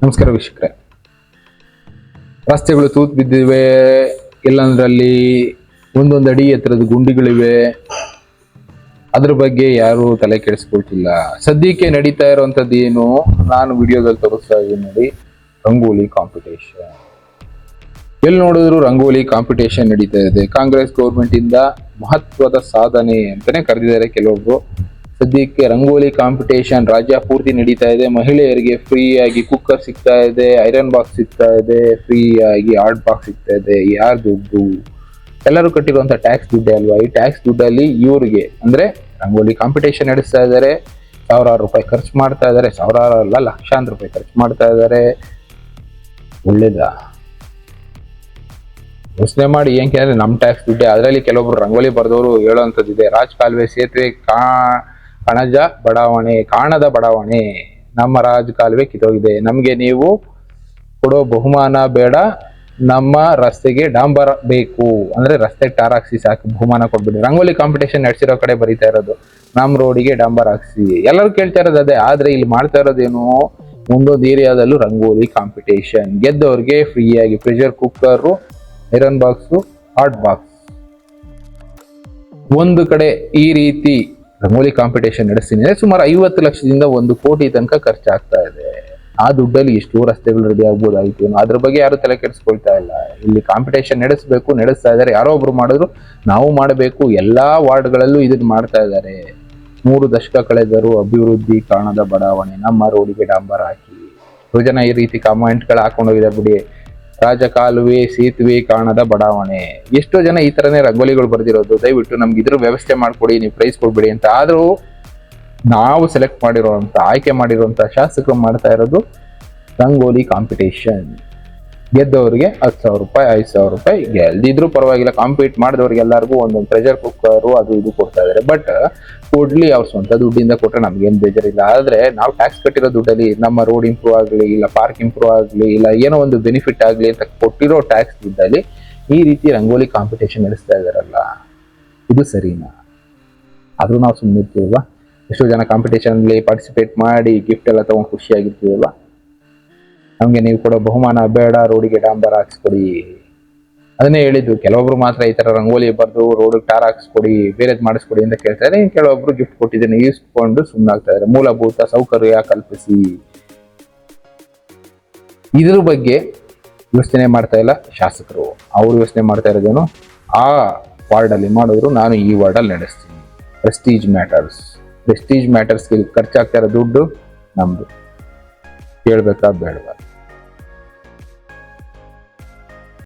ನಮಸ್ಕಾರ ವೀಕ್ಷಕರೇ. ರಸ್ತೆಗಳು ತೂತು ಬಿದ್ದಿವೆ, ಎಲ್ಲಂದ್ರಲ್ಲಿ ಒಂದೊಂದು ಅಡಿ ಎತ್ತರದ ಗುಂಡಿಗಳಿವೆ. ಅದ್ರ ಬಗ್ಗೆ ಯಾರು ತಲೆ ಕೆಡಿಸ್ಕೊಳ್ತಿಲ್ಲ. ಸದ್ಯಕ್ಕೆ ನಡೀತಾ ಇರುವಂತದ್ದು ಏನು, ನಾನು ವಿಡಿಯೋದಲ್ಲಿ ತೋರಿಸ್ತಾ ಇದ್ದೀನಿ ನೋಡಿ, ರಂಗೋಲಿ ಕಾಂಪಿಟೇಷನ್. ಎಲ್ಲಿ ನೋಡಿದ್ರು ರಂಗೋಲಿ ಕಾಂಪಿಟೇಷನ್ ನಡೀತಾ ಇದೆ. ಕಾಂಗ್ರೆಸ್ ಗೌರ್ಮೆಂಟ್ ಇಂದ ಮಹತ್ವದ ಸಾಧನೆ ಅಂತಾನೆ ಕರೆದಿದ್ದಾರೆ ಕೆಲವೊಬ್ರು. ಸದ್ಯಕ್ಕೆ ರಂಗೋಲಿ ಕಾಂಪಿಟೇಷನ್ ರಾಜ್ಯ ಪೂರ್ತಿ ನಡೀತಾ ಇದೆ. ಮಹಿಳೆಯರಿಗೆ ಫ್ರೀ ಆಗಿ ಕುಕ್ಕರ್ ಸಿಗ್ತಾ ಇದೆ, ಐರನ್ ಬಾಕ್ಸ್ ಸಿಗ್ತಾ ಇದೆ, ಫ್ರೀ ಆಗಿ ಹಾಟ್ ಬಾಕ್ಸ್ ಸಿಗ್ತಾ ಇದೆ. ಯಾರ ದುಡ್ಡು? ಎಲ್ಲರೂ ಕಟ್ಟಿರುವಂತ ಟ್ಯಾಕ್ಸ್ ದುಡ್ಡೇ ಅಲ್ವಾ? ಈ ಟ್ಯಾಕ್ಸ್ ದುಡ್ಡಲ್ಲಿ ಇವ್ರಿಗೆ ಅಂದ್ರೆ ರಂಗೋಲಿ ಕಾಂಪಿಟೇಷನ್ ನಡೆಸ್ತಾ ಇದ್ದಾರೆ. ಸಾವಿರಾರು ರೂಪಾಯಿ ಖರ್ಚು ಮಾಡ್ತಾ ಇದ್ದಾರೆ. ಸಾವಿರಾರು ಅಲ್ಲ, ಲಕ್ಷಾಂತರ ರೂಪಾಯಿ ಖರ್ಚು ಮಾಡ್ತಾ ಇದ್ದಾರೆ. ಒಳ್ಳೇದಾ? ಯೋಚನೆ ಮಾಡಿ. ಏಕೆ ಅಂದ್ರೆ ನಮ್ ಟ್ಯಾಕ್ಸ್ ದುಡ್ಡೇ. ಅದರಲ್ಲಿ ಕೆಲವೊಬ್ರು ರಂಗೋಲಿ ಬರೆದವರು ಹೇಳುವಂತದ್ದಿದೆ, ರಾಜ್ ಕಾಲುವೆ ಸೇತುವೆ ಕಾಣದ ಬಡಾವಣೆ, ನಮ್ಮ ರಾಜ್ ಕಾಲುವೆ ಕಿತ್ತೋಗಿದೆ, ನಮ್ಗೆ ನೀವು ಕೊಡೋ ಬಹುಮಾನ ಬೇಡ, ನಮ್ಮ ರಸ್ತೆಗೆ ಡಾಂಬರ್ ಬೇಕು, ಅಂದ್ರೆ ರಸ್ತೆ ಟಾರ್ ಹಾಕ್ಸಿ ಸಾಕು, ಬಹುಮಾನ ಕೊಟ್ಬಿಡಿ. ರಂಗೋಲಿ ಕಾಂಪಿಟೇಷನ್ ನಡೆಸಿರೋ ಕಡೆ ಬರೀತಾ ಇರೋದು, ನಮ್ಮ ರೋಡಿಗೆ ಡಾಂಬರ್ ಹಾಕ್ಸಿ. ಎಲ್ಲರೂ ಕೇಳ್ತಾ ಇರೋದು ಅದೇ. ಆದ್ರೆ ಇಲ್ಲಿ ಮಾಡ್ತಾ ಇರೋದೇನು, ಮುಂದೊಂದು ಏರಿಯಾದಲ್ಲೂ ರಂಗೋಲಿ ಕಾಂಪಿಟೇಷನ್. ಗೆದ್ದವ್ರಿಗೆ ಫ್ರೀ ಆಗಿ pressure cooker, iron box, hot box. ಒಂದು ಕಡೆ ಈ ರೀತಿ ರಂಗೋಲಿ ಕಾಂಪಿಟೇಷನ್ ನಡೆಸ್ತೀನಿ, ಸುಮಾರು 50 ಲಕ್ಷದಿಂದ 1 ಕೋಟಿ ತನಕ ಖರ್ಚಾಗ್ತಾ ಇದೆ. ಆ ದುಡ್ಡಲ್ಲಿ ಎಷ್ಟು ರಸ್ತೆಗಳು ರೆಡಿ ಆಗ್ಬೋದಾಗಿತ್ತು. ಅದ್ರ ಬಗ್ಗೆ ಯಾರು ತಲೆ ಕೆಡಿಸ್ಕೊಳ್ತಾ ಇಲ್ಲ. ಇಲ್ಲಿ ಕಾಂಪಿಟೇಷನ್ ನಡೆಸ್ತಾ ಇದ್ದಾರೆ. ಯಾರೋ ಒಬ್ರು ಮಾಡಿದ್ರು, ನಾವು ಮಾಡಬೇಕು. ಎಲ್ಲಾ ವಾರ್ಡ್ಗಳಲ್ಲೂ ಇದನ್ನ ಮಾಡ್ತಾ ಇದ್ದಾರೆ. 3 ದಶಕ ಕಳೆದರೂ ಅಭಿವೃದ್ಧಿ ಕಾಣದ ಬಡಾವಣೆ, ನಮ್ಮ ರೋಡಿಗೆ ಡಾಂಬರ್ ಹಾಕಿ. ಜನ ಈ ರೀತಿ ಕಾಮೆಂಟ್ಗಳು ಹಾಕೊಂಡೋಗಿದ್ದಾರೆ ಬಿಡಿ. ರಾಜಕಾಲುವೆ ಸೇತುವೆ ಕಾಣದ ಬಡಾವಣೆ. ಎಷ್ಟೋ ಜನ ಈ ತರನೇ ರಂಗೋಲಿಗಳು ಬರ್ದಿರೋದು. ದಯವಿಟ್ಟು ನಮ್ಗೆ ಇದ್ರ ವ್ಯವಸ್ಥೆ ಮಾಡ್ಕೊಡಿ, ನೀವು ಪ್ರೈಸ್ ಕೊಡ್ಬೇಡಿ ಅಂತ. ಆದ್ರೂ ನಾವು ಸೆಲೆಕ್ಟ್ ಮಾಡಿರೋಂಥ, ಆಯ್ಕೆ ಮಾಡಿರುವಂತ ಶಾಸಕರು ಮಾಡ್ತಾ ಇರೋದು ರಂಗೋಲಿ ಕಾಂಪಿಟೇಷನ್. ಗೆದ್ದವ್ರಿಗೆ 10,000 ರೂಪಾಯಿ, 5,000 ರೂಪಾಯಿ. ಗೆಲ್ದಿದ್ರು ಪರವಾಗಿಲ್ಲ, ಕಾಂಪೀಟ್ ಮಾಡಿದವ್ರಿಗೆ ಎಲ್ಲರಿಗೂ ಒಂದೊಂದು ಪ್ರೆಷರ್ ಕುಕ್ಕರು ಅದು ಇದು ಕೊಡ್ತಾ ಇದಾರೆ. ಬಟ್ ಕೊಡ್ಲಿ, ಅವ್ರ ಸ್ವಂತ ದುಡ್ಡಿಂದ ಕೊಟ್ರೆ ನಮ್ಗೇನು ಬೇಜಾರಿಲ್ಲ. ಆದ್ರೆ ನಾವು ಟ್ಯಾಕ್ಸ್ ಕಟ್ಟಿರೋ ದುಡ್ಡಲ್ಲಿ ನಮ್ಮ ರೋಡ್ ಇಂಪ್ರೂವ್ ಆಗಲಿ, ಇಲ್ಲ ಪಾರ್ಕ್ ಇಂಪ್ರೂವ್ ಆಗಲಿ, ಇಲ್ಲ ಏನೋ ಒಂದು ಬೆನಿಫಿಟ್ ಆಗಲಿ ಅಂತ ಕೊಟ್ಟಿರೋ ಟ್ಯಾಕ್ಸ್ ದುಡ್ಡಲ್ಲಿ ಈ ರೀತಿ ರಂಗೋಲಿ ಕಾಂಪಿಟೇಷನ್ ನಡೆಸ್ತಾ ಇದಾರಲ್ಲ, ಇದು ಸರಿನಾ? ಆದ್ರೂ ನಾವು ಸುಮ್ಮನೆ ಇರ್ತೀವಲ್ವಾ? ಎಷ್ಟೋ ಜನ ಕಾಂಪಿಟೇಷನ್ ಅಲ್ಲಿ ಪಾರ್ಟಿಸಿಪೇಟ್ ಮಾಡಿ ಗಿಫ್ಟ್ ಎಲ್ಲ ತಗೊಂಡು ಖುಷಿಯಾಗಿರ್ತೀವಲ್ವಾ? ನಮ್ಗೆ ನೀವು ಕೊಡೋ ಬಹುಮಾನ ಬೇಡ, ರೋಡಿಗೆ ಡಾಂಬರ್ ಹಾಕ್ಸ್ಕೊಡಿ. ಅದನ್ನೇ ಹೇಳಿದ್ದು. ಕೆಲವೊಬ್ರು ಮಾತ್ರ ಈ ತರ ರಂಗೋಲಿ ಬರ್ದು ರೋಡ್ ಟಾರ್ ಹಾಕ್ಸ್ಕೊಡಿ, ಬೇರೆದ್ ಮಾಡಿಸ್ಕೊಡಿ ಅಂತ ಕೇಳ್ತಾರೆ. ಕೆಲವೊಬ್ರು ಗಿಫ್ಟ್ ಕೊಟ್ಟಿದ್ದೇನೆ ಈಸ್ಕೊಂಡು ಸುಮ್ಮನಾಗ್ತಾ ಇದ್ದಾರೆ. ಮೂಲಭೂತ ಸೌಕರ್ಯ ಕಲ್ಪಿಸಿ. ಇದ್ರ ಬಗ್ಗೆ ಯೋಚನೆ ಮಾಡ್ತಾ ಇಲ್ಲ ಶಾಸಕರು. ಅವ್ರು ಯೋಚನೆ ಮಾಡ್ತಾ ಇರೋದೇನು, ಆ ವಾರ್ಡ್ ಅಲ್ಲಿ ಮಾಡಿದ್ರು, ನಾನು ಈ ವಾರ್ಡ್ ಅಲ್ಲಿ ನಡೆಸ್ತೀನಿ. ಪ್ರೆಸ್ಟೀಜ್ ಮ್ಯಾಟರ್ಸ್ಗೆ ಖರ್ಚಾಗ್ತಾ ಇರೋ ದುಡ್ಡು ನಮ್ದು. ಕೇಳ್ಬೇಕಾ ಬೇಡವಾ?